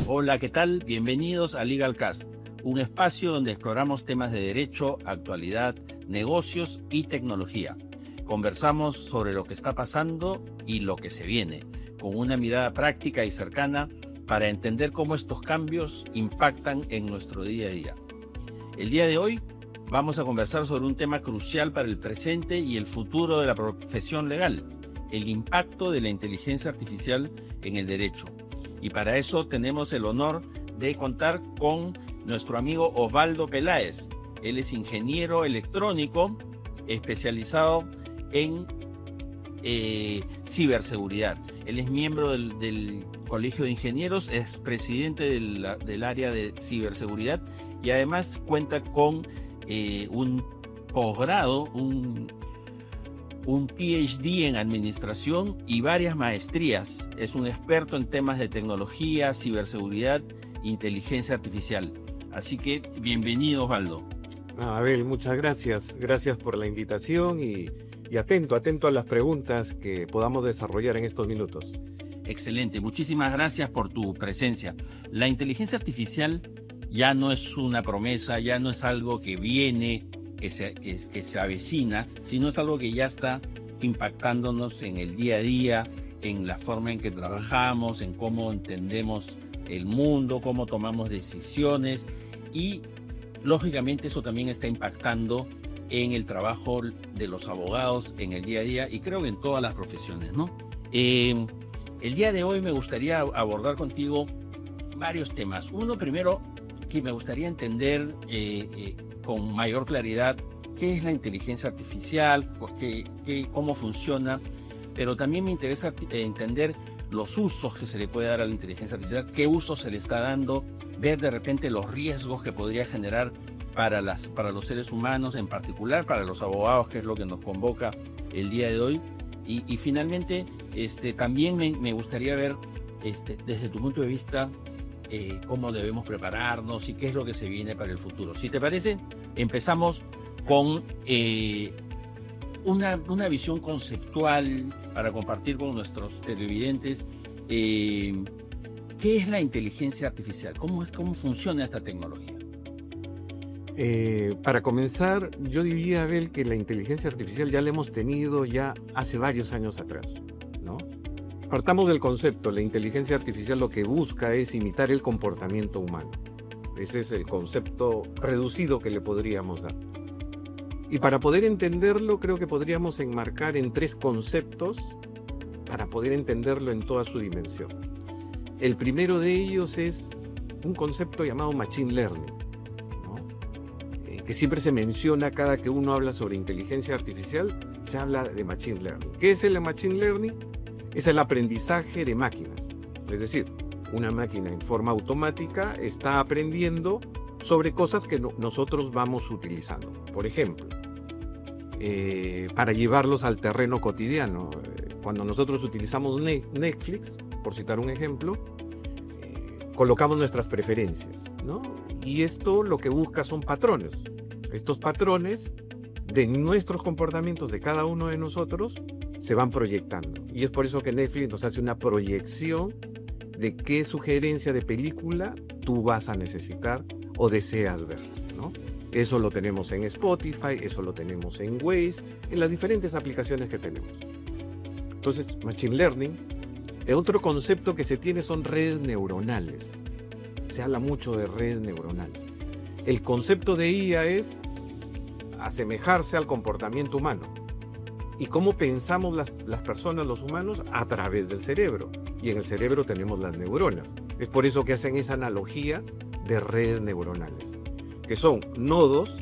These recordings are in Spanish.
Hola, ¿qué tal? Bienvenidos a LegalCast, un espacio donde exploramos temas de derecho, actualidad, negocios y tecnología. Conversamos sobre lo que está pasando y lo que se viene, con una mirada práctica y cercana para entender cómo estos cambios impactan en nuestro día a día. El día de hoy vamos a conversar sobre un tema crucial para el presente y el futuro de la profesión legal, el impacto de la inteligencia artificial en el derecho. Y para eso tenemos el honor de contar con nuestro amigo Osvaldo Peláez. Él es ingeniero electrónico especializado en ciberseguridad. Él es miembro del Colegio de Ingenieros, es presidente del área de ciberseguridad y además cuenta con un posgrado, un PhD en administración y varias maestrías. Es un experto en temas de tecnología, ciberseguridad, inteligencia artificial. Así que bienvenido, Osvaldo. Abel, muchas gracias. Gracias por la invitación y atento a las preguntas que podamos desarrollar en estos minutos. Excelente, muchísimas gracias por tu presencia. La inteligencia artificial ya no es una promesa, ya no es algo que viene, que se avecina, sino es algo que ya está impactándonos en el día a día, en la forma en que trabajamos, en cómo entendemos el mundo, cómo tomamos decisiones y lógicamente eso también está impactando en el trabajo de los abogados en el día a día y creo que en todas las profesiones, ¿no? El día de hoy me gustaría abordar contigo varios temas. Uno primero que me gustaría entender con mayor claridad qué es la inteligencia artificial, cómo funciona, pero también me interesa entender los usos que se le puede dar a la inteligencia artificial, qué uso se le está dando, ver de repente los riesgos que podría generar para los seres humanos, en particular para los abogados, que es lo que nos convoca el día de hoy. Y finalmente, también me gustaría ver desde tu punto de vista cómo debemos prepararnos y qué es lo que se viene para el futuro. Si te parece, empezamos con una visión conceptual para compartir con nuestros televidentes qué es la inteligencia artificial, cómo funciona esta tecnología. Para comenzar, yo diría, Abel, que la inteligencia artificial ya la hemos tenido ya hace varios años atrás, ¿no? Partamos del concepto, la inteligencia artificial lo que busca es imitar el comportamiento humano. Ese es el concepto reducido que le podríamos dar. Y para poder entenderlo, creo que podríamos enmarcar en tres conceptos para poder entenderlo en toda su dimensión. El primero de ellos es un concepto llamado Machine Learning, que siempre se menciona cada que uno habla sobre inteligencia artificial, se habla de Machine Learning. ¿Qué es el Machine Learning? Es el aprendizaje de máquinas. Es decir, una máquina en forma automática está aprendiendo sobre cosas que nosotros vamos utilizando. Por ejemplo, para llevarlos al terreno cotidiano, cuando nosotros utilizamos Netflix, por citar un ejemplo, colocamos nuestras preferencias, ¿no? Y esto lo que busca son patrones. Estos patrones de nuestros comportamientos de cada uno de nosotros se van proyectando. Y es por eso que Netflix nos hace una proyección de qué sugerencia de película tú vas a necesitar o deseas ver, ¿no? Eso lo tenemos en Spotify, eso lo tenemos en Waze, en las diferentes aplicaciones que tenemos. Entonces, Machine Learning, otro concepto que se tiene son redes neuronales. Se habla mucho de redes neuronales. El concepto de IA es asemejarse al comportamiento humano. ¿Y cómo pensamos las personas, los humanos? A través del cerebro. Y en el cerebro tenemos las neuronas. Es por eso que hacen esa analogía de redes neuronales, que son nodos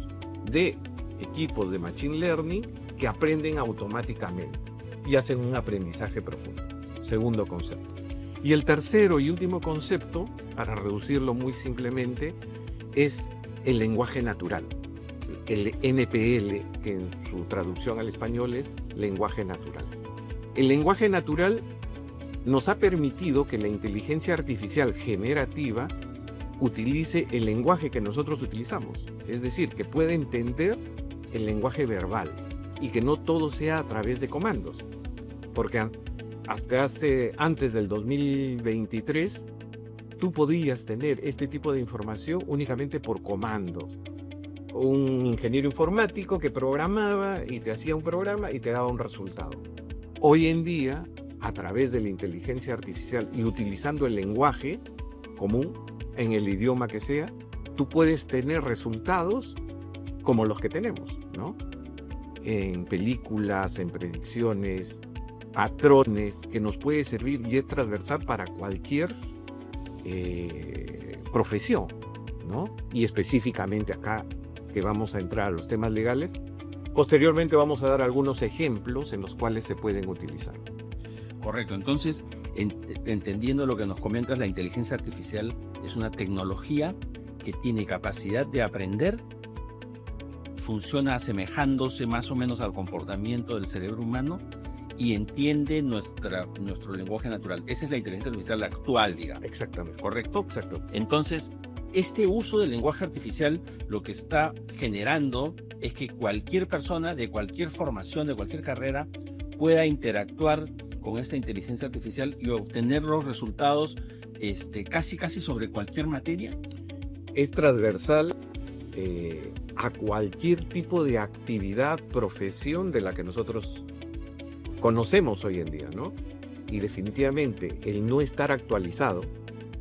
de equipos de Machine Learning que aprenden automáticamente y hacen un aprendizaje profundo. Segundo concepto. Y el tercero y último concepto, para reducirlo muy simplemente, es el lenguaje natural. El NPL, que en su traducción al español es lenguaje natural. El lenguaje natural nos ha permitido que la inteligencia artificial generativa utilice el lenguaje que nosotros utilizamos. Es decir, que pueda entender el lenguaje verbal y que no todo sea a través de comandos. Porque hasta antes del 2023 tú podías tener este tipo de información únicamente por comandos. Un ingeniero informático que programaba y te hacía un programa y te daba un resultado. Hoy en día, a través de la inteligencia artificial y utilizando el lenguaje común, en el idioma que sea, tú puedes tener resultados como los que tenemos, ¿no? En películas, en predicciones, patrones, que nos puede servir y es transversal para cualquier profesión, ¿no? Y específicamente acá, que vamos a entrar a los temas legales, posteriormente vamos a dar algunos ejemplos en los cuales se pueden utilizar. Correcto, entonces, entendiendo lo que nos comentas, la inteligencia artificial es una tecnología que tiene capacidad de aprender, funciona asemejándose más o menos al comportamiento del cerebro humano y entiende nuestro lenguaje natural. Esa es la inteligencia artificial actual, digamos. Exactamente. ¿Correcto? Exacto. Entonces, este uso del lenguaje artificial lo que está generando es que cualquier persona de cualquier formación, de cualquier carrera, pueda interactuar con esta inteligencia artificial y obtener los resultados casi sobre cualquier materia. Es transversal a cualquier tipo de actividad, profesión de la que nosotros conocemos hoy en día, ¿no? Y definitivamente el no estar actualizado,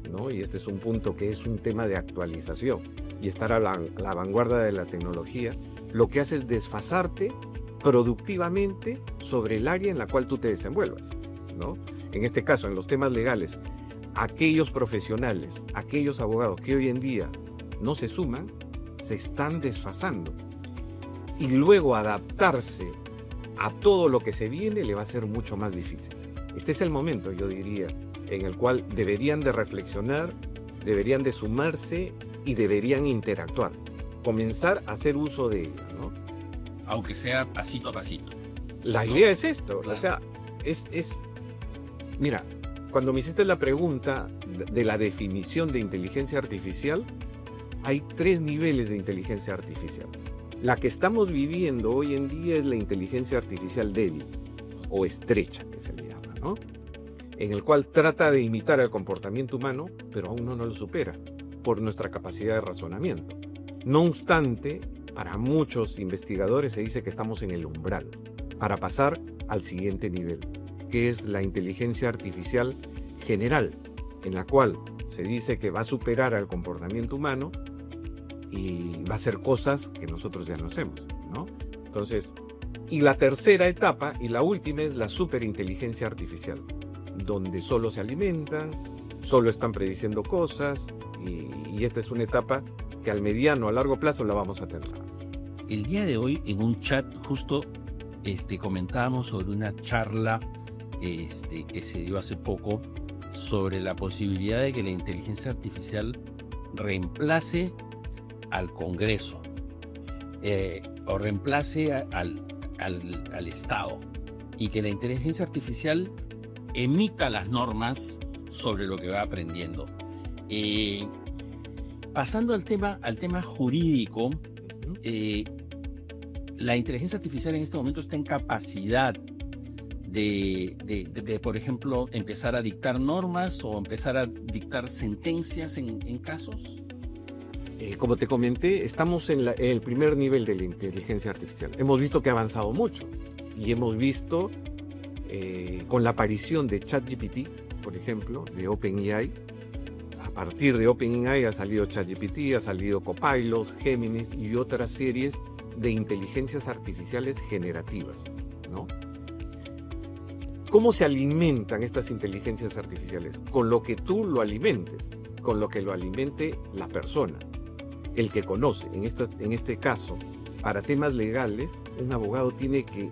¿no? Y este es un punto que es un tema de actualización y estar a la vanguardia de la tecnología, lo que hace es desfasarte productivamente sobre el área en la cual tú te desenvuelvas, ¿no? En este caso, en los temas legales, aquellos profesionales, aquellos abogados que hoy en día no se suman, se están desfasando. Y luego adaptarse a todo lo que se viene le va a ser mucho más difícil. Este es el momento, yo diría, en el cual deberían de reflexionar, deberían de sumarse y deberían interactuar. Comenzar a hacer uso de ella, ¿no? Aunque sea pasito a pasito. La idea es esto, Claro. o sea, Mira, cuando me hiciste la pregunta de la definición de inteligencia artificial, hay 3 niveles de inteligencia artificial. La que estamos viviendo hoy en día es la inteligencia artificial débil o estrecha, que se le llama, ¿no? En el cual trata de imitar el comportamiento humano, pero aún no lo supera por nuestra capacidad de razonamiento. No obstante, para muchos investigadores se dice que estamos en el umbral para pasar al siguiente nivel, que es la inteligencia artificial general, en la cual se dice que va a superar al comportamiento humano y va a hacer cosas que nosotros ya no hacemos, ¿no? Entonces, y la tercera etapa y la última es la superinteligencia artificial, donde solo se alimentan, solo están prediciendo cosas y esta es una etapa que al mediano, a largo plazo la vamos a tener. El día de hoy en un chat justo comentábamos sobre una charla que se dio hace poco sobre la posibilidad de que la inteligencia artificial reemplace al Congreso o reemplace al Estado y que la inteligencia artificial emita las normas sobre lo que va aprendiendo. Pasando al tema jurídico, la inteligencia artificial en este momento está en capacidad de, por ejemplo, empezar a dictar normas o empezar a dictar sentencias en casos. Como te comenté, estamos en el primer nivel de la inteligencia artificial. Hemos visto que ha avanzado mucho y hemos visto con la aparición de ChatGPT, por ejemplo, de OpenAI. A partir de OpenAI ha salido ChatGPT, ha salido Copilot, Gemini y otras series de inteligencias artificiales generativas, ¿no? ¿Cómo se alimentan estas inteligencias artificiales? Con lo que tú lo alimentes, con lo que lo alimente la persona, el que conoce. En este caso, para temas legales, un abogado tiene que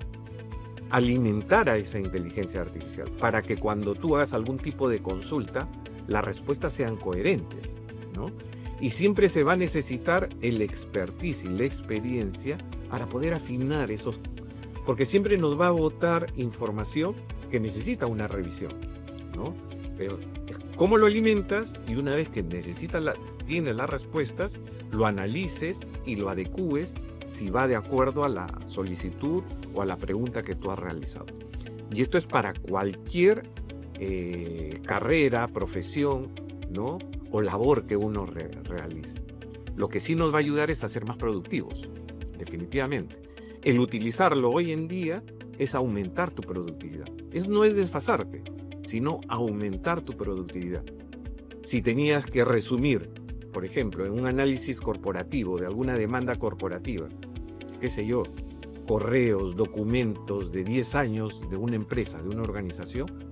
alimentar a esa inteligencia artificial para que cuando tú hagas algún tipo de consulta, las respuestas sean coherentes, ¿no? Y siempre se va a necesitar el expertise y la experiencia para poder afinar esos, porque siempre nos va a botar información que necesita una revisión, ¿no? Pero ¿cómo lo alimentas? Y una vez que tienes las respuestas, lo analices y lo adecúes si va de acuerdo a la solicitud o a la pregunta que tú has realizado. Y esto es para cualquier carrera, profesión, ¿no? O labor que uno realice. Lo que sí nos va a ayudar es a ser más productivos, definitivamente. El utilizarlo hoy en día es aumentar tu productividad. No es desfasarte, sino aumentar tu productividad. Si tenías que resumir, por ejemplo, en un análisis corporativo de alguna demanda corporativa, qué sé yo, correos, documentos de 10 años de una empresa, de una organización,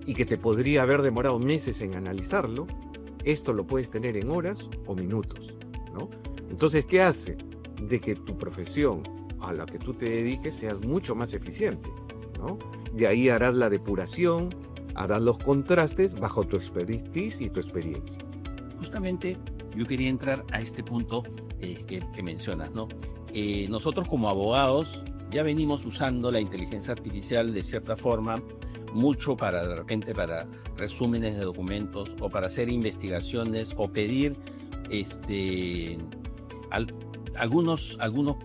y que te podría haber demorado meses en analizarlo, esto lo puedes tener en horas o minutos, ¿no? Entonces, ¿qué hace? De que tu profesión a la que tú te dediques seas mucho más eficiente, ¿no? De ahí harás la depuración, harás los contrastes bajo tu expertise y tu experiencia. Justamente yo quería entrar a este punto que mencionas, ¿no? Nosotros como abogados ya venimos usando la inteligencia artificial de cierta forma mucho de repente para resúmenes de documentos o para hacer investigaciones o pedir algunos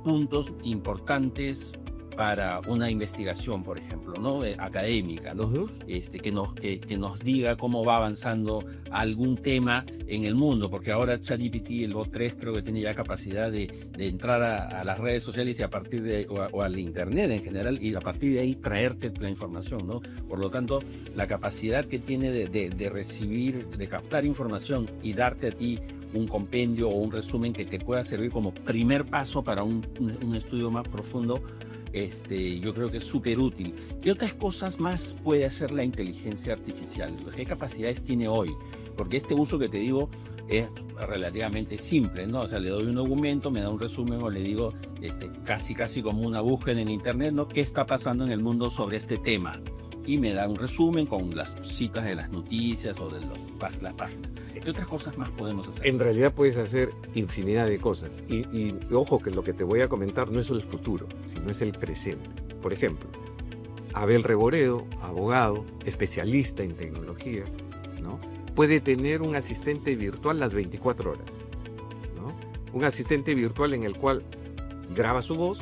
puntos importantes para una investigación, por ejemplo, ¿no? Académica, ¿no? Uh-huh. Que nos diga cómo va avanzando algún tema en el mundo, porque ahora ChatGPT, el bot 3, creo que tiene ya capacidad de entrar a las redes sociales y a partir de o al internet en general, y a partir de ahí traerte la información, ¿no? Por lo tanto, la capacidad que tiene de recibir, de captar información y darte a ti un compendio o un resumen que te pueda servir como primer paso para un estudio más profundo, yo creo que es súper útil. ¿Qué otras cosas más puede hacer la inteligencia artificial? ¿Qué capacidades tiene hoy? Porque este uso que te digo es relativamente simple, ¿no? O sea, le doy un documento, me da un resumen o le digo casi como una búsqueda en internet, ¿no? ¿Qué está pasando en el mundo sobre este tema? Y me da un resumen con las citas de las noticias o de las páginas. ¿Qué otras cosas más podemos hacer? En realidad puedes hacer infinidad de cosas. Y ojo que lo que te voy a comentar no es el futuro, sino es el presente. Por ejemplo, Abel Reboredo, abogado, especialista en tecnología, ¿no? Puede tener un asistente virtual las 24 horas, ¿no? Un asistente virtual en el cual graba su voz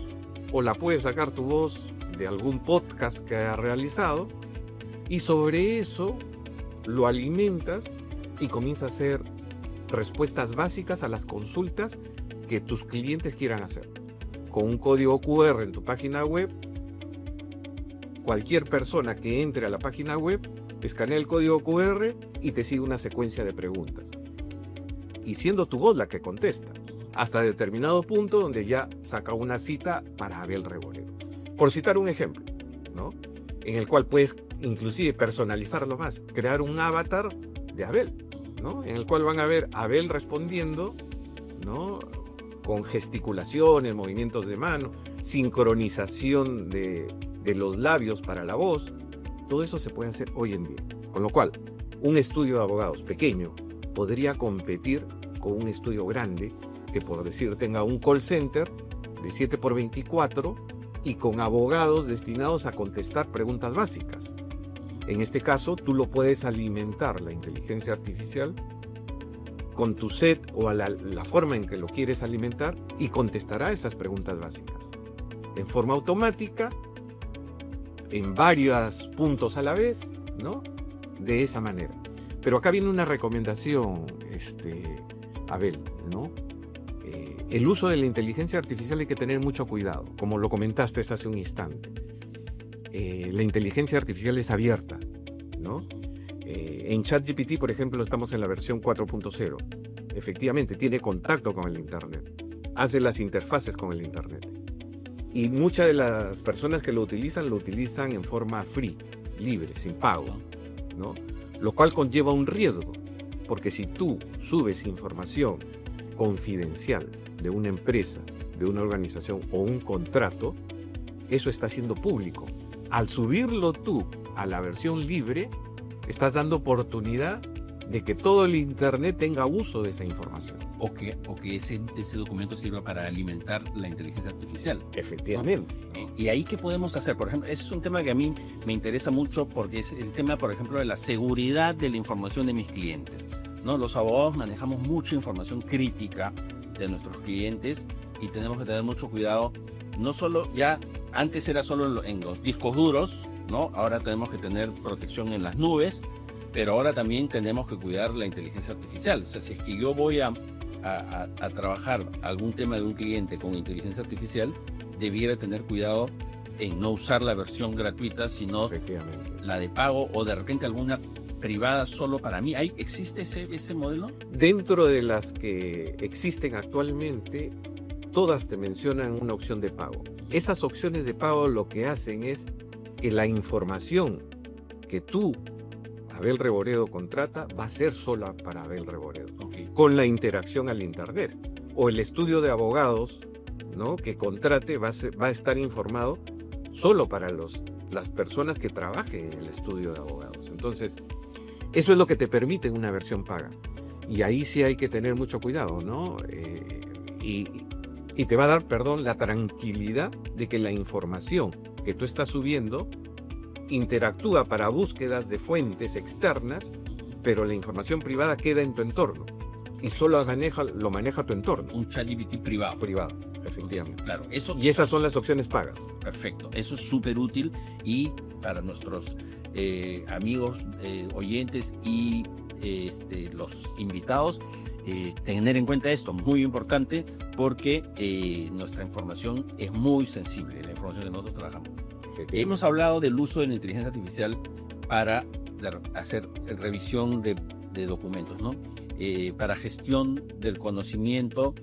o la puedes sacar tu voz de algún podcast que haya realizado y sobre eso lo alimentas y comienza a hacer respuestas básicas a las consultas que tus clientes quieran hacer. Con un código QR en tu página web, cualquier persona que entre a la página web escanea el código QR y te sigue una secuencia de preguntas. Y siendo tu voz la que contesta, hasta determinado punto donde ya saca una cita para Abel Reboredo. Por citar un ejemplo, ¿no? En el cual puedes inclusive personalizarlo más, crear un avatar de Abel, ¿no? En el cual van a ver a Abel respondiendo, ¿no? Con gesticulaciones, movimientos de mano, sincronización de los labios para la voz. Todo eso se puede hacer hoy en día. Con lo cual, un estudio de abogados pequeño podría competir con un estudio grande que, por decir, tenga un call center de 7x24 y con abogados destinados a contestar preguntas básicas. En este caso, tú lo puedes alimentar, la inteligencia artificial, con tu set o a la forma en que lo quieres alimentar y contestará esas preguntas básicas. En forma automática, en varios puntos a la vez, ¿no? De esa manera. Pero acá viene una recomendación, Abel, ¿no? El uso de la inteligencia artificial hay que tener mucho cuidado, como lo comentaste hace un instante. La inteligencia artificial es abierta, ¿no? En ChatGPT, por ejemplo, estamos en la versión 4.0. Efectivamente, tiene contacto con el Internet, hace las interfaces con el Internet. Y muchas de las personas que lo utilizan en forma free, libre, sin pago, ¿no? Lo cual conlleva un riesgo, porque si tú subes información confidencial de una empresa, de una organización o un contrato, eso está siendo público. Al subirlo tú a la versión libre, estás dando oportunidad de que todo el Internet tenga uso de esa información. O que ese documento sirva para alimentar la inteligencia artificial. Efectivamente. ¿No? ¿Y ahí qué podemos hacer? Por ejemplo, ese es un tema que a mí me interesa mucho porque es el tema, por ejemplo, de la seguridad de la información de mis clientes, ¿no? Los abogados manejamos mucha información crítica de nuestros clientes y tenemos que tener mucho cuidado. No solo, ya antes era solo en los discos duros, ¿no? Ahora tenemos que tener protección en las nubes pero ahora también tenemos que cuidar la inteligencia artificial. O sea, si es que yo voy a trabajar algún tema de un cliente con inteligencia artificial, debiera tener cuidado en no usar la versión gratuita, sino la de pago o de repente alguna privada solo para mí. ¿Existe ese modelo? Dentro de las que existen actualmente, todas te mencionan una opción de pago. Esas opciones de pago lo que hacen es que la información que tú, Abel Reboredo, contrata va a ser sola para Abel Reboredo, con la interacción al internet. O el estudio de abogados, ¿no?, que contrate va a estar informado solo para las personas que trabajen en el estudio de abogados. Entonces, eso es lo que te permite una versión paga. Y ahí sí hay que tener mucho cuidado, ¿no? Y te va a dar, la tranquilidad de que la información que tú estás subiendo interactúa para búsquedas de fuentes externas, pero la información privada queda en tu entorno y solo lo maneja tu entorno. Un ChatGPT privado. Privado, efectivamente. Claro, eso. Y esas son las opciones pagas. Perfecto, eso es súper útil, y para nuestros amigos oyentes y los invitados, tener en cuenta esto, muy importante, porque nuestra información es muy sensible, la información que nosotros trabajamos. Hemos hablado del uso de la inteligencia artificial para hacer revisión de documentos, ¿no? Para gestión del conocimiento,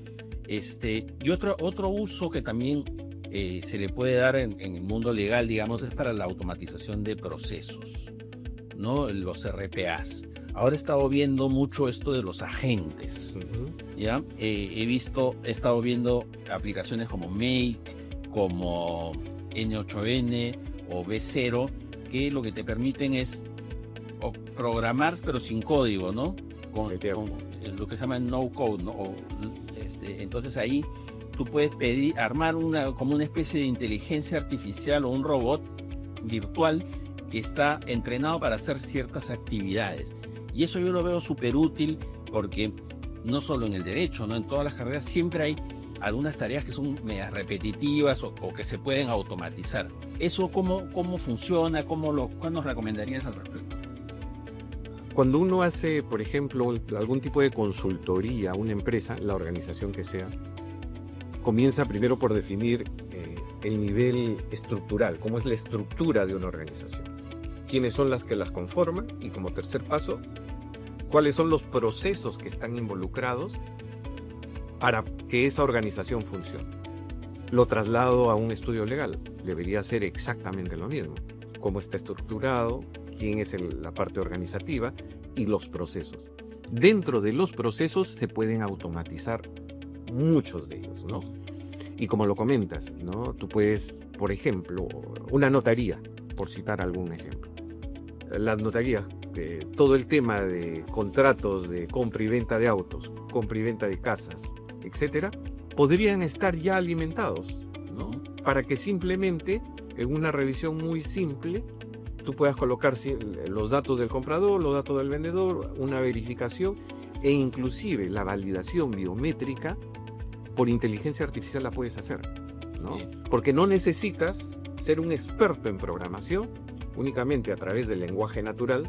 y otro uso que también se le puede dar en el mundo legal, digamos, es para la automatización de procesos, ¿no? Los RPAs. Ahora he estado viendo mucho esto de los agentes, ¿ya? He estado viendo aplicaciones como Make, como N8N o B0, que lo que te permiten es programar, pero sin código, ¿no? Con lo que se llama no code, ¿no? Entonces ahí tú puedes armar como una especie de inteligencia artificial o un robot virtual que está entrenado para hacer ciertas actividades. Y eso yo lo veo súper útil, porque no solo en el derecho, ¿no? En todas las carreras siempre hay algunas tareas que son medias repetitivas o que se pueden automatizar. ¿Eso cómo funciona? ¿Cuál nos recomendarías al respecto? Cuando uno hace, por ejemplo, algún tipo de consultoría a una empresa, la organización que sea, comienza primero por definir el nivel estructural, cómo es la estructura de una organización, quiénes son las que las conforman, y como tercer paso, cuáles son los procesos que están involucrados para que esa organización funcione. Lo traslado a un estudio legal, debería ser exactamente lo mismo: cómo está estructurado, quién es la parte organizativa y los procesos. Dentro de los procesos se pueden automatizar muchos de ellos, ¿no? Y como lo comentas, ¿no? Tú puedes, por ejemplo, una notaría, por citar algún ejemplo. Las notarías, todo el tema de contratos de compra y venta de autos, compra y venta de casas, etcétera, podrían estar ya alimentados, ¿no? Para que simplemente, en una revisión muy simple, tú puedas colocar los datos del comprador, los datos del vendedor, una verificación, e inclusive la validación biométrica por inteligencia artificial la puedes hacer, ¿no? Porque no necesitas ser un experto en programación, únicamente a través del lenguaje natural,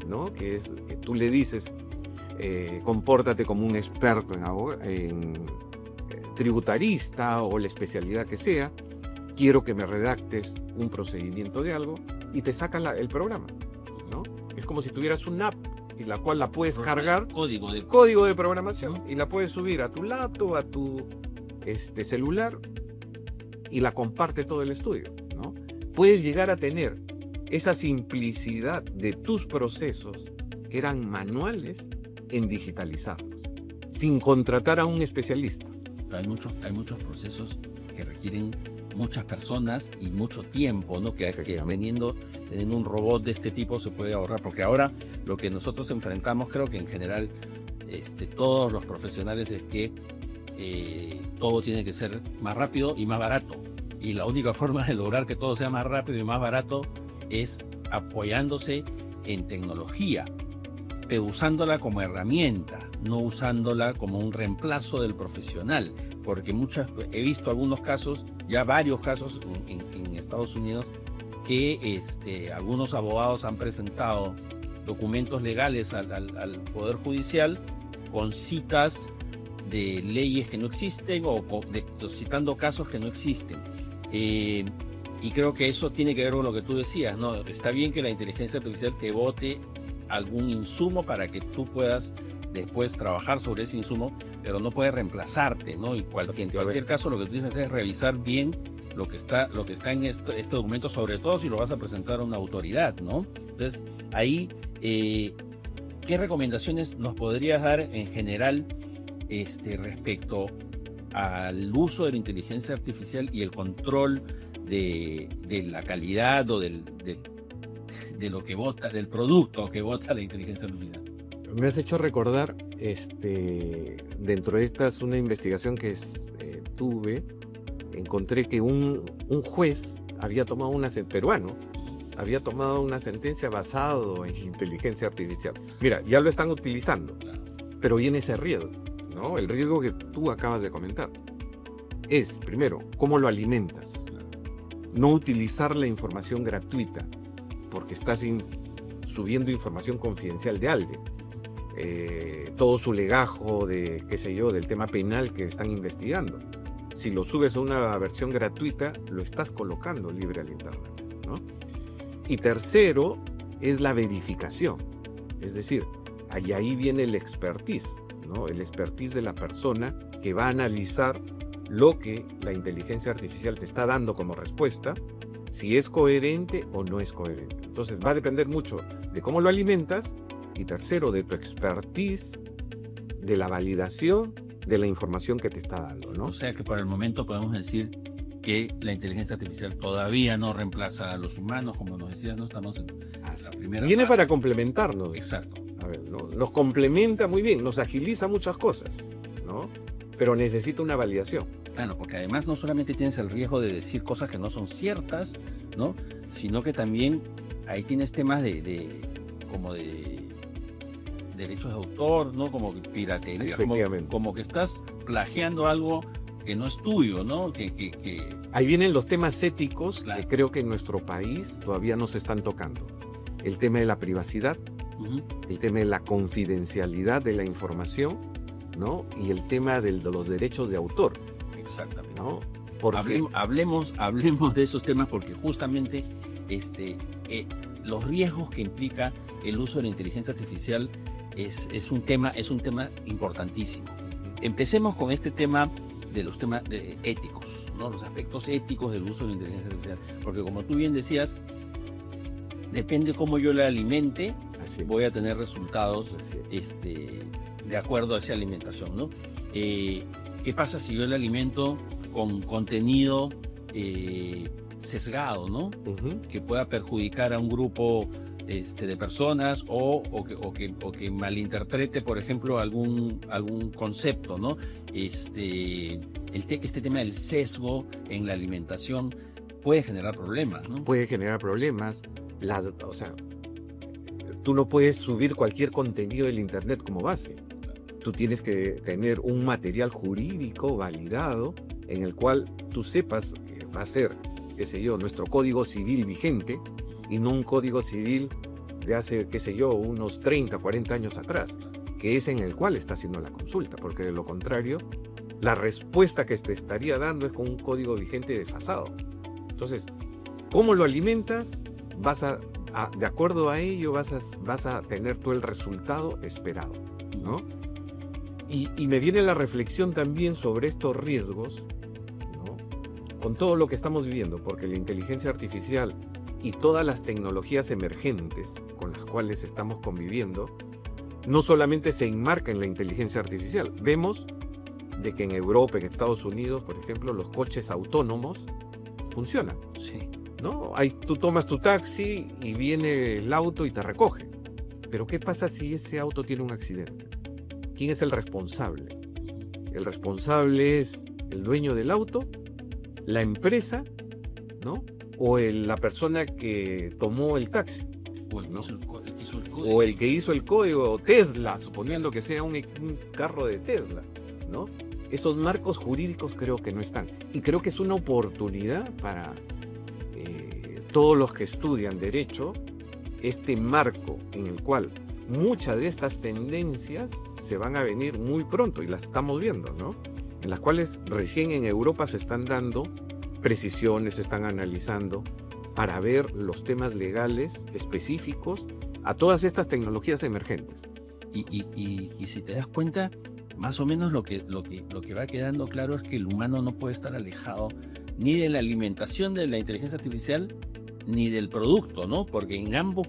¿no? Que tú le dices, compórtate como un experto en tributarista o la especialidad que sea, quiero que me redactes un procedimiento de algo, y te saca el programa, ¿no? Es como si tuvieras una app, y la cual la puedes cargar, código de programación, y la puedes subir a tu laptop, a tu celular, y la comparte todo el estudio, ¿no? Puedes llegar a tener esa simplicidad de tus procesos, que eran manuales, en digitalizarlos, sin contratar a un especialista. Hay muchos procesos que requieren muchas personas y mucho tiempo, ¿no? Que teniendo un robot de este tipo se puede ahorrar, porque ahora lo que nosotros enfrentamos, creo que en general todos los profesionales, es que todo tiene que ser más rápido y más barato, y la única forma de lograr que todo sea más rápido y más barato es apoyándose en tecnología, pero usándola como herramienta, no usándola como un reemplazo del profesional, porque he visto algunos casos, ya varios casos en Estados Unidos, que algunos abogados han presentado documentos legales al Poder Judicial con citas de leyes que no existen o citando casos que no existen. Y creo que eso tiene que ver con lo que tú decías, ¿no? Está bien que la inteligencia artificial te bote algún insumo para que tú puedas después trabajar sobre ese insumo, pero no puede reemplazarte, ¿no? Y en cualquier caso lo que tú dices es revisar bien lo que está en este documento, sobre todo si lo vas a presentar a una autoridad, ¿no? Entonces, ahí, ¿qué recomendaciones nos podrías dar en general respecto al uso de la inteligencia artificial y el control de la calidad o de lo que vota, del producto que vota la inteligencia artificial? Me has hecho recordar, dentro de estas, una investigación que tuve, encontré que un juez había tomado peruano, había tomado una sentencia basado en inteligencia artificial. Mira, ya lo están utilizando, pero viene ese riesgo, ¿no? El riesgo que tú acabas de comentar es, primero, cómo lo alimentas. No utilizar la información gratuita, porque estás subiendo información confidencial de alguien. Todo su legajo de, qué sé yo, del tema penal que están investigando. Si lo subes a una versión gratuita, lo estás colocando libre al internet, ¿no? Y tercero, es la verificación. Es decir, ahí viene el expertise, ¿no? El expertise de la persona que va a analizar lo que la inteligencia artificial te está dando como respuesta, si es coherente o no es coherente. Entonces va a depender mucho de cómo lo alimentas y tercero, de tu expertise, de la validación de la información que te está dando, ¿no? O sea que por el momento podemos decir que la inteligencia artificial todavía no reemplaza a los humanos, como nos decías, no estamos en la primera Viene fase. Para complementarnos. Exacto. A ver, nos complementa muy bien, nos agiliza muchas cosas, ¿no? Pero necesita una validación. Claro, porque además no solamente tienes el riesgo de decir cosas que no son ciertas, ¿no? Sino que también ahí tienes temas como de derechos de autor, ¿no? Como piratería, como que estás plagiando algo que no es tuyo, ¿no? Ahí vienen los temas éticos, claro, que creo que en nuestro país todavía no se están tocando. El tema de la privacidad, el tema de la confidencialidad de la información, ¿no? Y el tema de los derechos de autor. Exactamente. ¿No? Hablemos de esos temas porque justamente los riesgos que implica el uso de la inteligencia artificial es un tema importantísimo. Empecemos con este tema de los temas éticos, ¿no? Los aspectos éticos del uso de la inteligencia artificial, porque como tú bien decías, depende cómo yo la alimente, voy a tener resultados de acuerdo a esa alimentación, ¿no? ¿Qué pasa si yo la alimento con contenido sesgado, ¿no? Que pueda perjudicar a un grupo de personas o que malinterprete, por ejemplo, algún concepto, ¿no? Este tema del sesgo en la alimentación puede generar problemas, ¿no? Puede generar problemas. O sea, tú no puedes subir cualquier contenido del internet como base. Tú tienes que tener un material jurídico validado en el cual tú sepas que va a ser, qué sé yo, nuestro código civil vigente y no un código civil de hace, qué sé yo, unos 30, 40 años atrás, que es en el cual está haciendo la consulta, porque de lo contrario, la respuesta que te estaría dando es con un código vigente desfasado. Entonces, ¿cómo lo alimentas? De acuerdo a ello vas a tener tú el resultado esperado, ¿no? Y me viene la reflexión también sobre estos riesgos, ¿no? Con todo lo que estamos viviendo, porque la inteligencia artificial y todas las tecnologías emergentes con las cuales estamos conviviendo, no solamente se enmarca en la inteligencia artificial. Vemos de que en Europa, en Estados Unidos, por ejemplo, los coches autónomos funcionan. Sí. ¿No? Tú tomas tu taxi y viene el auto y te recoge. Pero ¿qué pasa si ese auto tiene un accidente? ¿Quién es el responsable? El responsable es el dueño del auto, la empresa, ¿no? O la persona que tomó el taxi. O el que hizo el código, o Tesla, suponiendo que sea un carro de Tesla, ¿no? Esos marcos jurídicos creo que no están. Y creo que es una oportunidad para todos los que estudian Derecho este marco en el cual muchas de estas tendencias se van a venir muy pronto y las estamos viendo, ¿no? En las cuales recién en Europa se están dando precisiones, se están analizando para ver los temas legales específicos a todas estas tecnologías emergentes. Y si te das cuenta, más o menos lo que va quedando claro es que el humano no puede estar alejado ni de la alimentación de la inteligencia artificial ni del producto, ¿no? Porque en ambos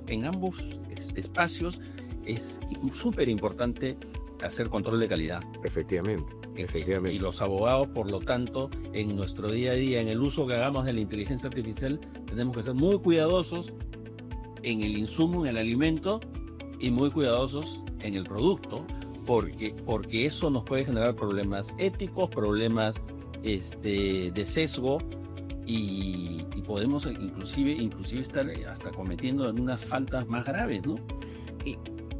espacios es súper importante hacer control de calidad. Efectivamente. Y los abogados, por lo tanto, en nuestro día a día, en el uso que hagamos de la inteligencia artificial, tenemos que ser muy cuidadosos en el insumo, en el alimento, y muy cuidadosos en el producto, porque eso nos puede generar problemas éticos, problemas de sesgo, y podemos inclusive estar hasta cometiendo unas faltas más graves, ¿no?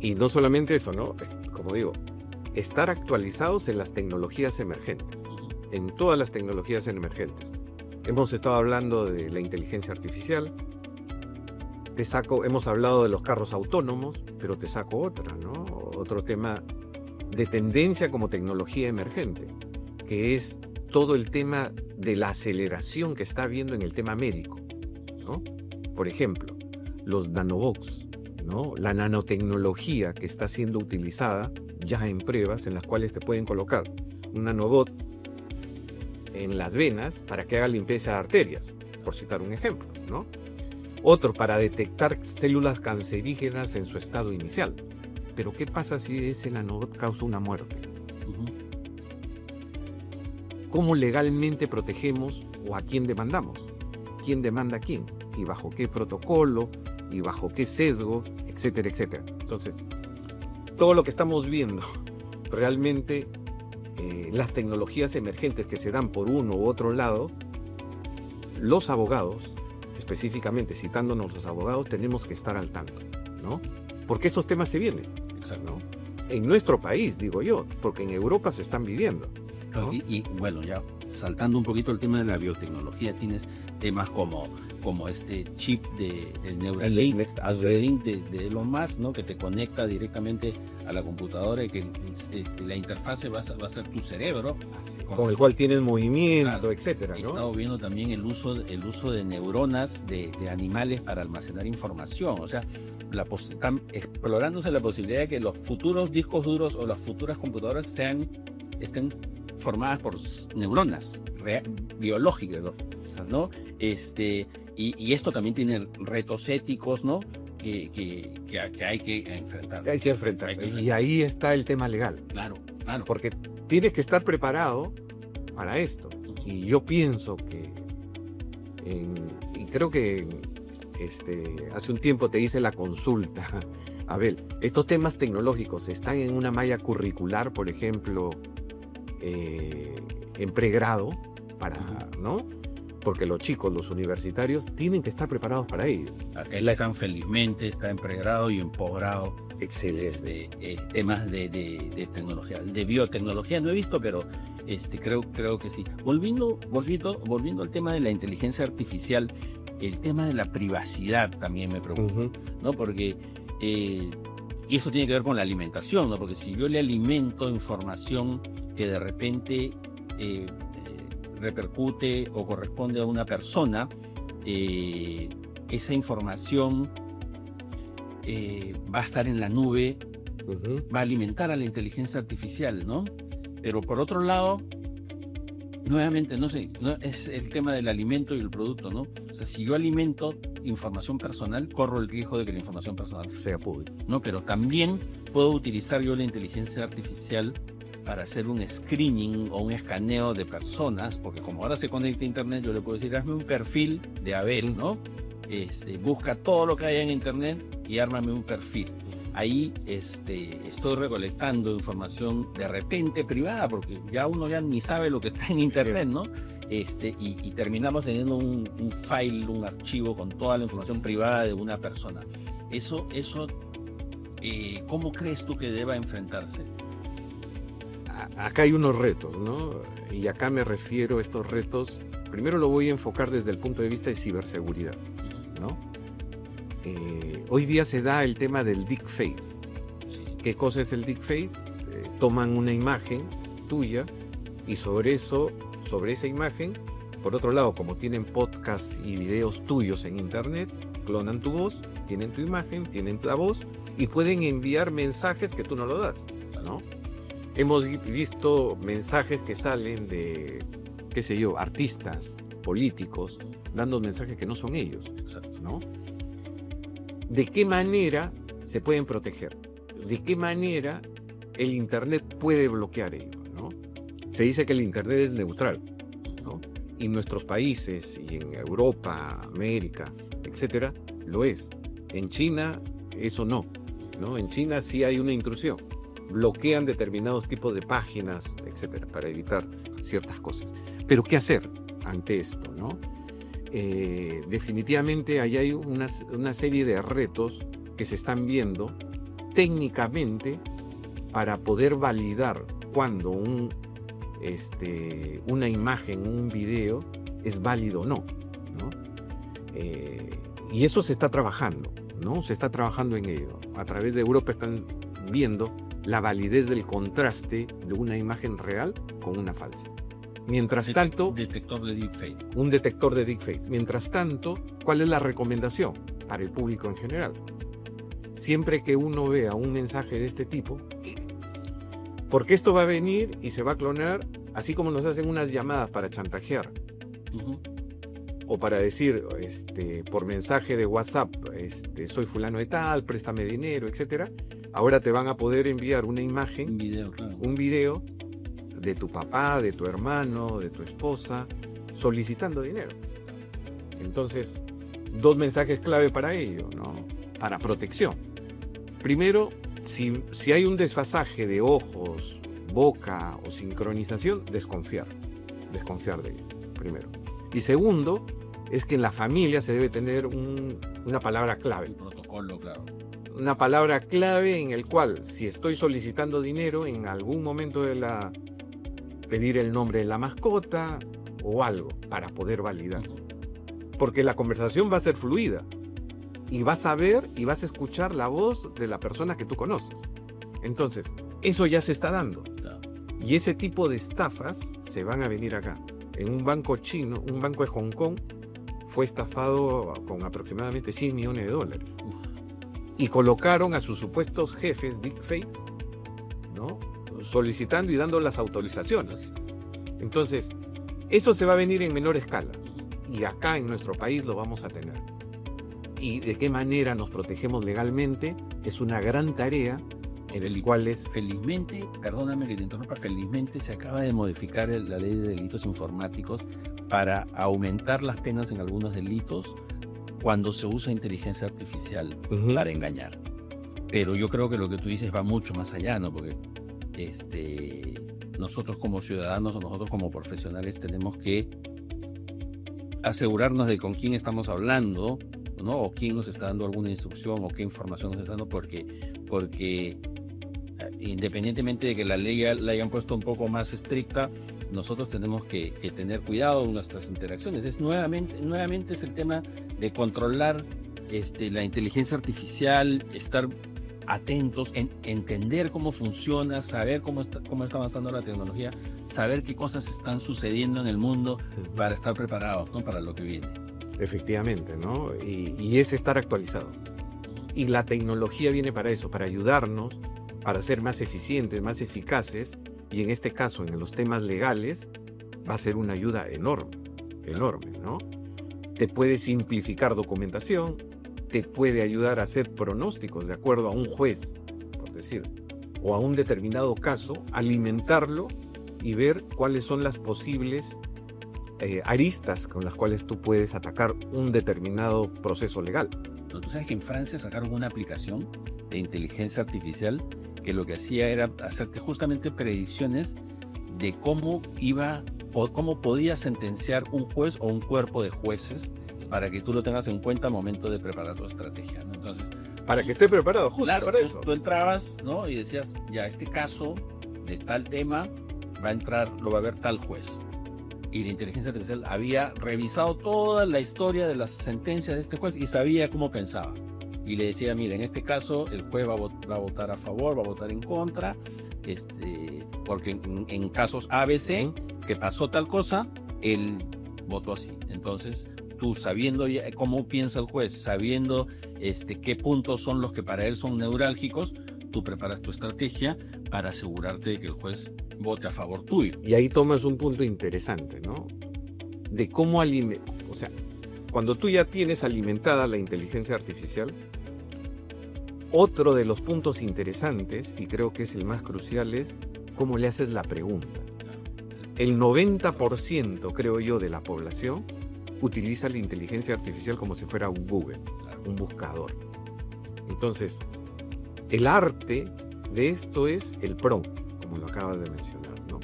Y no solamente eso, ¿no? Como digo, estar actualizados en las tecnologías emergentes, en todas las tecnologías emergentes. Hemos estado hablando de la inteligencia artificial, hemos hablado de los carros autónomos, pero te saco otra, ¿no? Otro tema de tendencia como tecnología emergente, que es todo el tema de la aceleración que está habiendo en el tema médico, ¿no? Por ejemplo, los nanobots, ¿no? La nanotecnología que está siendo utilizada ya en pruebas en las cuales te pueden colocar un nanobot en las venas para que haga limpieza de arterias, por citar un ejemplo, ¿no? Otro para detectar células cancerígenas en su estado inicial. Pero ¿qué pasa si ese nanobot causa una muerte? ¿Cómo legalmente protegemos o a quién demandamos? ¿Quién demanda a quién? ¿Y bajo qué protocolo? ¿Y bajo qué sesgo? Etcétera, etcétera. Entonces, todo lo que estamos viendo, realmente las tecnologías emergentes que se dan por uno u otro lado, los abogados, específicamente citándonos los abogados, tenemos que estar al tanto, ¿no? Porque esos temas se vienen, ¿no? En nuestro país, digo yo, porque en Europa se están viviendo, ¿no? Y bueno, ya saltando un poquito el tema de la biotecnología, tienes temas como este chip del Neuralink, de Elon Musk, ¿no? Que te conecta directamente a la computadora y que la interfase va a ser tu cerebro. Con el cual tienes movimiento, claro, etcétera, ¿no? He estado viendo también el uso de neuronas de animales para almacenar información. O sea, están explorándose la posibilidad de que los futuros discos duros o las futuras computadoras estén formadas por neuronas biológicas, ¿no? Y esto también tiene retos éticos, ¿no? Que hay que enfrentar. Hay que enfrentar. Y ahí está el tema legal. Claro. Porque tienes que estar preparado para esto. Y yo pienso que, y creo que hace un tiempo te hice la consulta. A ver, estos temas tecnológicos están en una malla curricular, por ejemplo, en pregrado, ¿no? Porque los chicos, los universitarios, tienen que estar preparados para ello. Acá están felizmente, está en pregrado y en posgrado. Excelente. Temas de tecnología, de biotecnología no he visto, pero creo que sí. Volviendo al tema de la inteligencia artificial, el tema de la privacidad también me preocupa, ¿no? Porque y eso tiene que ver con la alimentación, ¿no? Porque si yo le alimento información que de repente repercute o corresponde a una persona, esa información va a estar en la nube, va a alimentar a la inteligencia artificial, ¿no? Pero por otro lado, nuevamente, no es el tema del alimento y el producto, ¿no? O sea, si yo alimento información personal, corro el riesgo de que la información personal sea pública, ¿no? Pero también puedo utilizar yo la inteligencia artificial para hacer un screening o un escaneo de personas, porque como ahora se conecta a internet, yo le puedo decir, hazme un perfil de Abel, ¿no? Busca todo lo que haya en internet y ármame un perfil. Ahí estoy recolectando información de repente privada, porque ya uno ya ni sabe lo que está en internet, ¿no? Y terminamos teniendo un file, un archivo con toda la información privada de una persona. Eso ¿cómo crees tú que deba enfrentarse? Acá hay unos retos, ¿no? Y acá me refiero a estos retos, primero lo voy a enfocar desde el punto de vista de ciberseguridad, ¿no? Hoy día se da el tema del deepfake. Sí. ¿Qué cosa es el deepfake? Toman una imagen tuya y sobre esa imagen, por otro lado, como tienen podcasts y videos tuyos en internet, clonan tu voz, tienen tu imagen, tienen la voz y pueden enviar mensajes que tú no lo das, ¿no? Hemos visto mensajes que salen de, qué sé yo, artistas, políticos, dando mensajes que no son ellos, ¿no? ¿De qué manera se pueden proteger? ¿De qué manera el internet puede bloquear ello, ¿no? Se dice que el internet es neutral, ¿no? Y en nuestros países, y en Europa, América, etcétera, lo es. En China, eso no, ¿no? En China sí hay una intrusión. Bloquean determinados tipos de páginas, etcétera, para evitar ciertas cosas. Pero, ¿qué hacer ante esto, no? Definitivamente ahí hay una serie de retos que se están viendo técnicamente para poder validar cuando una imagen, un video es válido o no, ¿no? Y eso se está trabajando, ¿no? Se está trabajando en ello. A través de Europa están viendo la validez del contraste de una imagen real con una falsa. Mientras tanto... Detector de deepfake. Un detector de deepfake. Mientras tanto, ¿cuál es la recomendación para el público en general? Siempre que uno vea un mensaje de este tipo, porque esto va a venir y se va a clonar, así como nos hacen unas llamadas para chantajear, o para decir por mensaje de WhatsApp, soy fulano de tal, préstame dinero, etcétera. Ahora te van a poder enviar una imagen, un video de tu papá, de tu hermano, de tu esposa, solicitando dinero. Entonces, dos mensajes clave para ello, ¿no? Para protección. Primero, si hay un desfasaje de ojos, boca o sincronización, desconfiar de ello, primero. Y segundo, es que en la familia se debe tener una palabra clave. El protocolo, claro. Una palabra clave en el cual, si estoy solicitando dinero, en algún momento pedir el nombre de la mascota o algo para poder validar. Porque la conversación va a ser fluida y vas a ver y vas a escuchar la voz de la persona que tú conoces. Entonces, eso ya se está dando. Y ese tipo de estafas se van a venir acá. En un banco chino, un banco de Hong Kong, fue estafado con aproximadamente $100 millones. Y colocaron a sus supuestos jefes deepfakes, ¿no? Solicitando y dando las autorizaciones. Entonces, eso se va a venir en menor escala. Y acá en nuestro país lo vamos a tener. Y de qué manera nos protegemos legalmente es una gran tarea en el cual es... Felizmente, perdóname que te interrumpa, felizmente se acaba de modificar la ley de delitos informáticos para aumentar las penas en algunos delitos cuando se usa inteligencia artificial para engañar. Pero yo creo que lo que tú dices va mucho más allá, ¿no? Porque nosotros como ciudadanos o nosotros como profesionales tenemos que asegurarnos de con quién estamos hablando, ¿no? O quién nos está dando alguna instrucción o qué información nos está dando, porque independientemente de que la ley la hayan puesto un poco más estricta, nosotros tenemos que tener cuidado en nuestras interacciones. Nuevamente es el tema de controlar la inteligencia artificial, estar atentos, entender cómo funciona, saber cómo está avanzando la tecnología, saber qué cosas están sucediendo en el mundo para estar preparados, ¿no? Para lo que viene. Efectivamente, ¿no? Y es estar actualizado. Y la tecnología viene para eso, para ayudarnos, para ser más eficientes, más eficaces, y en este caso, en los temas legales, va a ser una ayuda enorme, ¿no? Te puede simplificar documentación, te puede ayudar a hacer pronósticos de acuerdo a un juez, por decir, o a un determinado caso, alimentarlo y ver cuáles son las posibles aristas con las cuales tú puedes atacar un determinado proceso legal. Pero tú sabes que en Francia sacaron una aplicación de inteligencia artificial que lo que hacía era hacerte justamente predicciones de cómo podía sentenciar un juez o un cuerpo de jueces para que tú lo tengas en cuenta al momento de preparar tu estrategia, ¿no? Entonces, para que esté preparado, justo claro, para eso. Tú entrabas, ¿no? Y decías, ya, este caso de tal tema lo va a ver tal juez. Y la inteligencia artificial había revisado toda la historia de las sentencias de este juez y sabía cómo pensaba. y le decía, mira, en este caso el juez va a votar a favor, va a votar en contra, porque en casos ABC, que pasó tal cosa, él votó así. Entonces, tú sabiendo ya cómo piensa el juez, sabiendo qué puntos son los que para él son neurálgicos, tú preparas tu estrategia para asegurarte de que el juez vote a favor tuyo. Y ahí tomas un punto interesante, ¿no? De cómo o sea, cuando tú ya tienes alimentada la inteligencia artificial, otro de los puntos interesantes, y creo que es el más crucial, es cómo le haces la pregunta. El 90%, creo yo, de la población utiliza la inteligencia artificial como si fuera un Google, un buscador. Entonces, el arte de esto es el prompt, como lo acabas de mencionar, ¿no?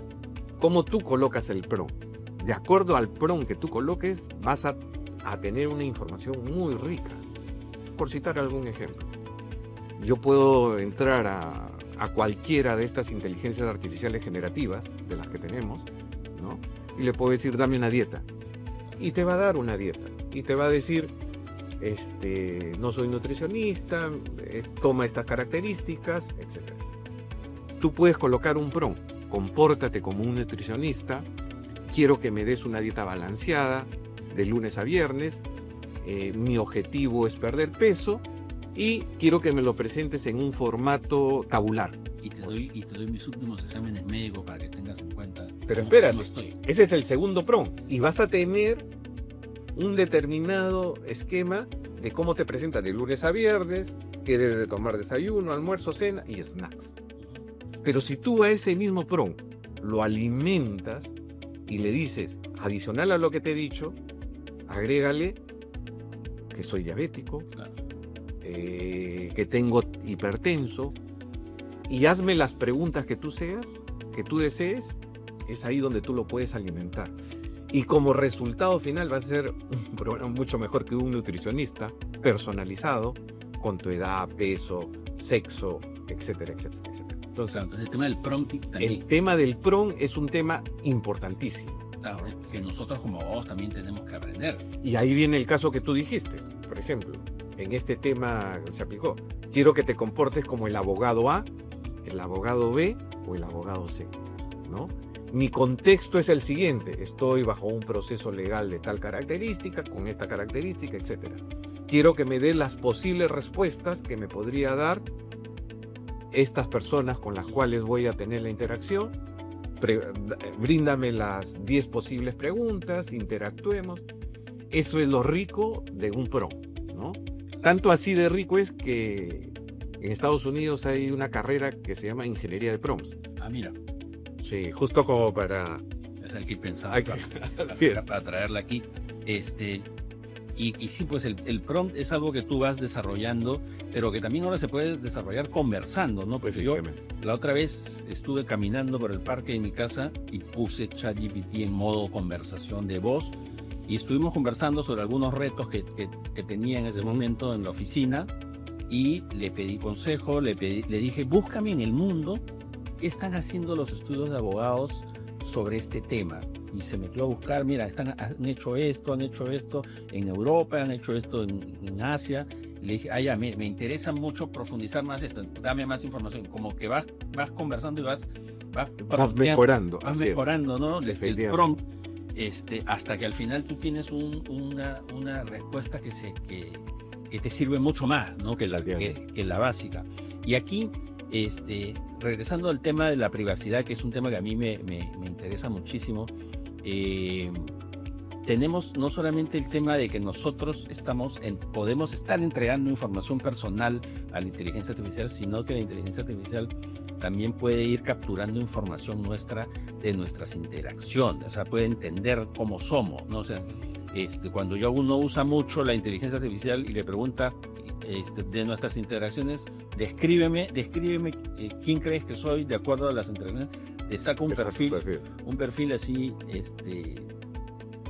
Cómo tú colocas el prompt. De acuerdo al prompt que tú coloques, vas a tener una información muy rica. Por citar algún ejemplo, yo puedo entrar a cualquiera de estas inteligencias artificiales generativas, de las que tenemos, ¿no? Y le puedo decir, dame una dieta. Y te va a dar una dieta. Y te va a decir, no soy nutricionista, toma estas características, etc. Tú puedes colocar un prompt, compórtate como un nutricionista, quiero que me des una dieta balanceada, de lunes a viernes, mi objetivo es perder peso y quiero que me lo presentes en un formato tabular. Y te doy mis últimos exámenes médicos para que tengas en cuenta. Pero espérate, cómo estoy. Ese es el segundo prompt y vas a tener un determinado esquema de cómo te presentas de lunes a viernes, que debes de tomar desayuno, almuerzo, cena y snacks. Pero si tú a ese mismo prompt lo alimentas y le dices, adicional a lo que te he dicho, agrégale que soy diabético, Claro. Que tengo hipertenso, y hazme las preguntas que tú desees, es ahí donde tú lo puedes alimentar. Y como resultado final va a ser un programa mucho mejor que un nutricionista personalizado con tu edad, peso, sexo, etcétera, etcétera, etcétera. Entonces, El tema del prompting también. el tema del prompt es un tema importantísimo. Claro, que nosotros como abogados también tenemos que aprender. Y ahí viene el caso que tú dijiste, por ejemplo, en este tema se aplicó. Quiero que te comportes como el abogado A, el abogado B o el abogado C, ¿no? Mi contexto es el siguiente, estoy bajo un proceso legal de tal característica, con esta característica, etc. Quiero que me dé las posibles respuestas que me podría dar estas personas con las cuales voy a tener la interacción. Bríndame las 10 posibles preguntas, interactuemos. Eso es lo rico de un prompt, ¿no? Tanto así de rico es que en Estados Unidos hay una carrera que se llama Ingeniería de Prompts. Ah, mira, Sí, justo como para... es el que pensaba Hay que- para traerla aquí. Y sí, pues el prompt es algo que tú vas desarrollando, pero que también ahora se puede desarrollar conversando, ¿no? Porque yo la otra vez estuve caminando por el parque de mi casa y puse ChatGPT en modo conversación de voz y estuvimos conversando sobre algunos retos que tenía en ese momento en la oficina y le pedí consejo, le dije, búscame en el mundo qué están haciendo los estudios de abogados sobre este tema. Y se metió a buscar, mira, han hecho esto en Europa, han hecho esto en Asia. Y le dije, ya, me interesa mucho profundizar más esto, dame más información. Como que vas conversando y vas mejorando. vas así es. mejorando, ¿no? El Efectivamente. prompt, hasta que al final tú tienes una respuesta que te sirve mucho más, ¿no? que la básica. Y aquí, regresando al tema de la privacidad, que es un tema que a mí me interesa muchísimo, tenemos no solamente el tema de que nosotros podemos estar entregando información personal a la inteligencia artificial, sino que la inteligencia artificial también puede ir capturando información nuestra de nuestras interacciones, o sea, puede entender cómo somos, ¿no? O sea, cuando uno usa mucho la inteligencia artificial y le pregunta de nuestras interacciones, descríbeme quién crees que soy de acuerdo a las interacciones, te saca un perfil así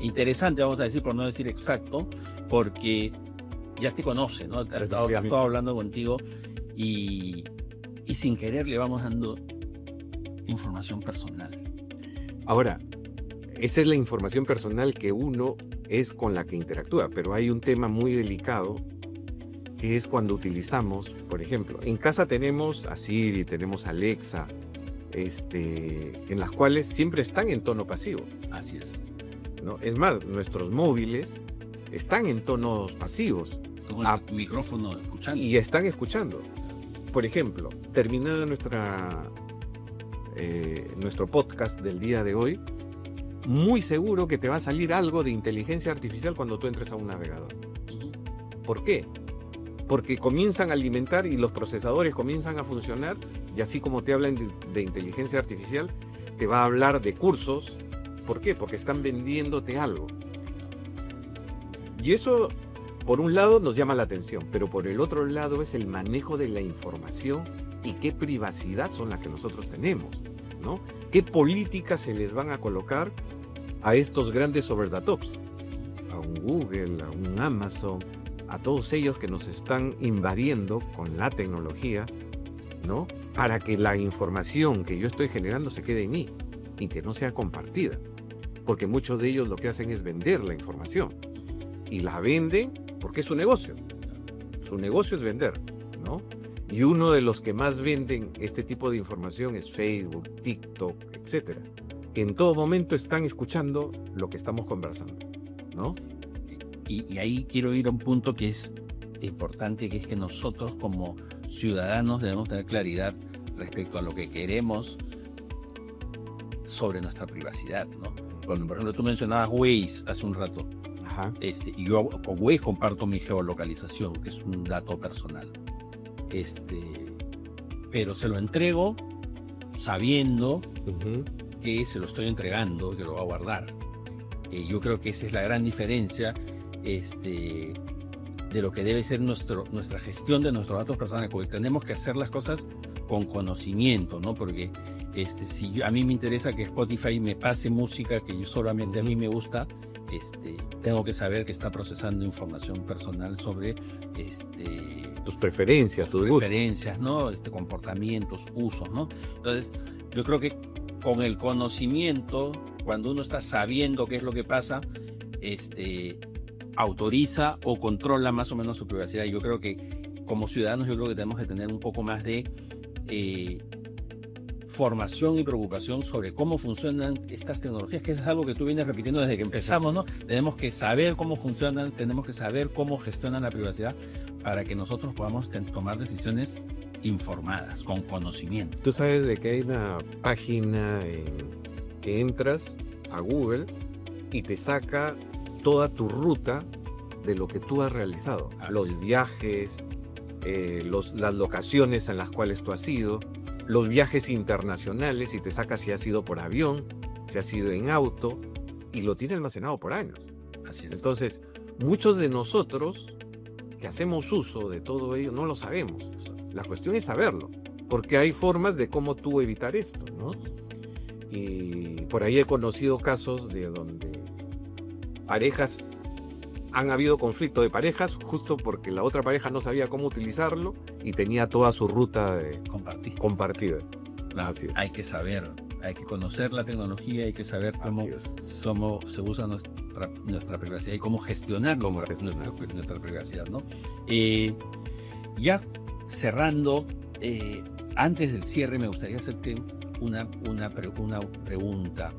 interesante, vamos a decir, por no decir exacto, porque ya te conoce, ¿no? Ha estado hablando contigo y sin querer le vamos dando información personal. Ahora, esa es la información personal que uno es con la que interactúa, pero hay un tema muy delicado que es cuando utilizamos, por ejemplo, en casa tenemos a Siri, tenemos a Alexa, en las cuales siempre están en tono pasivo, Así es. ¿no? Es más, nuestros móviles están en tonos pasivos Con el micrófono escuchando. y están escuchando. Por ejemplo, terminado nuestro podcast del día de hoy, muy seguro que te va a salir algo de inteligencia artificial cuando tú entres a un navegador. Ujú. ¿Por qué? Porque comienzan a alimentar y los procesadores comienzan a funcionar, y así como te hablan de inteligencia artificial, te va a hablar de cursos. ¿Por qué? Porque están vendiéndote algo. Y eso, por un lado, nos llama la atención, pero por el otro lado es el manejo de la información y qué privacidad son las que nosotros tenemos, ¿no? ¿Qué políticas se les van a colocar a estos grandes over the tops? A un Google, a un Amazon, a todos ellos que nos están invadiendo con la tecnología, ¿no? Para que la información que yo estoy generando se quede en mí y que no sea compartida. Porque muchos de ellos lo que hacen es vender la información. Y la venden porque es su negocio. Su negocio es vender, ¿no? Y uno de los que más venden este tipo de información es Facebook, TikTok, etcétera. Que en todo momento están escuchando lo que estamos conversando, ¿no? Y ahí quiero ir a un punto que es importante, que es que nosotros como ciudadanos debemos tener claridad respecto a lo que queremos sobre nuestra privacidad, ¿no? Cuando, por ejemplo, tú mencionabas Waze hace un rato. Ajá. Y yo con Waze comparto mi geolocalización, que es un dato personal. Pero se lo entrego sabiendo Uh-huh. que se lo estoy entregando y que lo va a guardar. Yo creo que esa es la gran diferencia de lo que debe ser nuestra gestión de nuestros datos personales, porque tenemos que hacer las cosas con conocimiento, ¿no? Porque si a mí me interesa que Spotify me pase música que yo solamente a mí me gusta, tengo que saber que está procesando información personal sobre Tus preferencias, tus gustos. preferencias, ¿no? Comportamientos, usos, ¿no? Entonces, yo creo que con el conocimiento, cuando uno está sabiendo qué es lo que pasa, autoriza o controla más o menos su privacidad. Yo creo que como ciudadanos, yo creo que tenemos que tener un poco más de formación y preocupación sobre cómo funcionan estas tecnologías, que es algo que tú vienes repitiendo desde que empezamos, ¿no? Tenemos que saber cómo funcionan, tenemos que saber cómo gestionan la privacidad para que nosotros podamos tomar decisiones informadas, con conocimiento. Tú sabes de que hay una página que entras a Google y te saca toda tu ruta de lo que tú has realizado. Los viajes, las locaciones en las cuales tú has ido, los viajes internacionales, y te saca si has ido por avión, si has ido en auto, y lo tiene almacenado por años. Así es. Entonces, muchos de nosotros que hacemos uso de todo ello no lo sabemos. O sea, la cuestión es saberlo, porque hay formas de cómo tú evitar esto, ¿no? Y por ahí he conocido casos de donde han habido conflicto de parejas justo porque la otra pareja no sabía cómo utilizarlo y tenía toda su ruta compartida. Claro, Así es. hay que saber, hay que conocer la tecnología, hay que saber cómo se usa nuestra privacidad y cómo gestionar nuestra privacidad, ¿no? Ya cerrando, antes del cierre me gustaría hacerte una pregunta.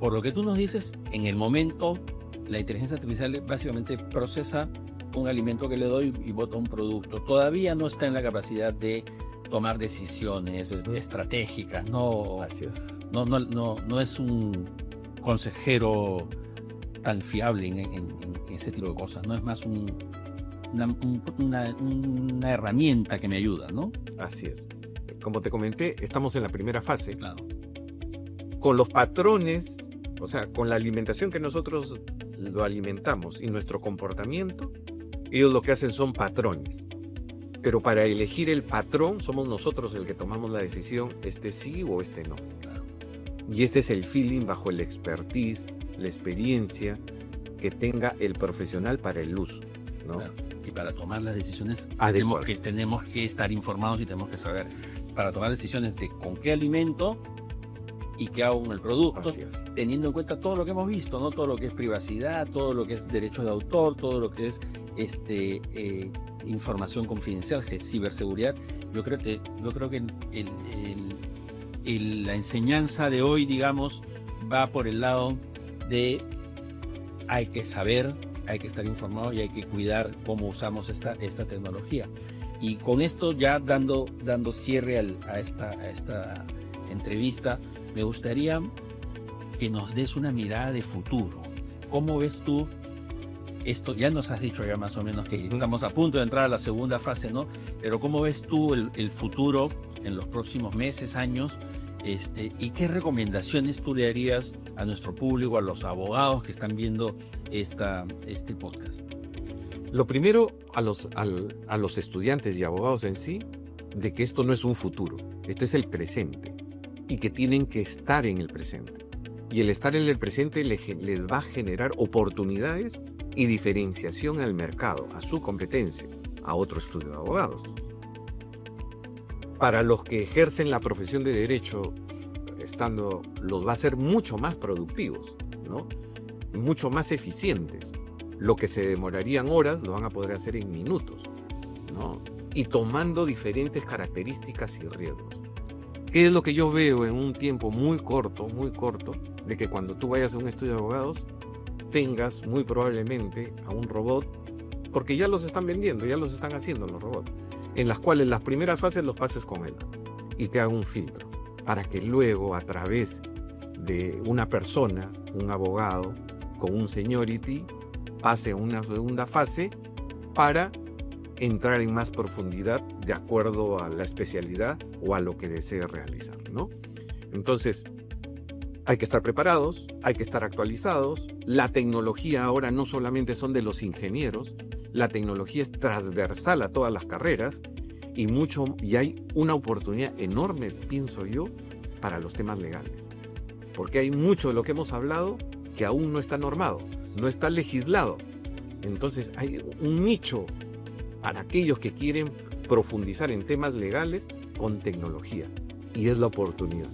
Por lo que tú nos dices, en el momento la inteligencia artificial básicamente procesa un alimento que le doy y bota un producto. Todavía no está en la capacidad de tomar decisiones estratégicas, no, Así es. no es un consejero tan fiable en ese tipo de cosas, no es más una herramienta que me ayuda, ¿no? Así es. Como te comenté, estamos en la primera fase. Claro. Con los patrones, o sea, con la alimentación que nosotros lo alimentamos y nuestro comportamiento, ellos lo que hacen son patrones. Pero para elegir el patrón somos nosotros el que tomamos la decisión, sí o no. Claro. Y este es el feeling bajo el expertise, la experiencia que tenga el profesional para el uso, ¿no? Claro. Y para tomar las decisiones tenemos que estar informados y tenemos que saber, para tomar decisiones de con qué alimento y qué hago con el producto, Así es. teniendo en cuenta todo lo que hemos visto, ¿no? Todo lo que es privacidad, todo lo que es derechos de autor, todo lo que es información confidencial, ciberseguridad. Yo creo que la enseñanza de hoy, digamos, va por el lado de hay que saber, hay que estar informado y hay que cuidar cómo usamos esta tecnología. Y con esto ya dando cierre a esta entrevista, me gustaría que nos des una mirada de futuro. ¿Cómo ves tú esto? Ya nos has dicho ya más o menos que estamos a punto de entrar a la segunda fase, ¿no? Pero ¿cómo ves tú el futuro en los próximos meses, años? ¿Y qué recomendaciones tú le darías a nuestro público, a los abogados que están viendo este podcast? Lo primero, a los estudiantes y abogados en sí, de que esto no es un futuro, este es el presente y que tienen que estar en el presente. Y el estar en el presente les va a generar oportunidades y diferenciación al mercado, a su competencia, a otro estudio de abogados. Para los que ejercen la profesión de derecho, los va a hacer mucho más productivos, ¿no? Mucho más eficientes. Lo que se demorarían horas lo van a poder hacer en minutos, ¿no? Y tomando diferentes características y riesgos. ¿Qué es lo que yo veo en un tiempo muy corto, de que cuando tú vayas a un estudio de abogados, tengas muy probablemente a un robot, porque ya los están vendiendo, ya los están haciendo los robots, en las cuales las primeras fases los pases con él y te haga un filtro, para que luego a través de una persona, un abogado, con un seniority, pase a una segunda fase para entrar en más profundidad de acuerdo a la especialidad o a lo que desee realizar, ¿no? Entonces, hay que estar preparados, hay que estar actualizados. La tecnología ahora no solamente son de los ingenieros, la tecnología es transversal a todas las carreras y hay una oportunidad enorme, pienso yo, para los temas legales. Porque hay mucho de lo que hemos hablado que aún no está normado, no está legislado. Entonces hay un nicho para aquellos que quieren profundizar en temas legales con tecnología. Y es la oportunidad.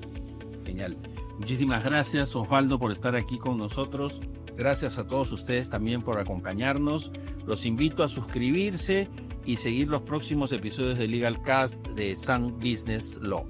Genial. Muchísimas gracias, Osvaldo, por estar aquí con nosotros. Gracias a todos ustedes también por acompañarnos. Los invito a suscribirse y seguir los próximos episodios de Legal Cast de Sun Business Law.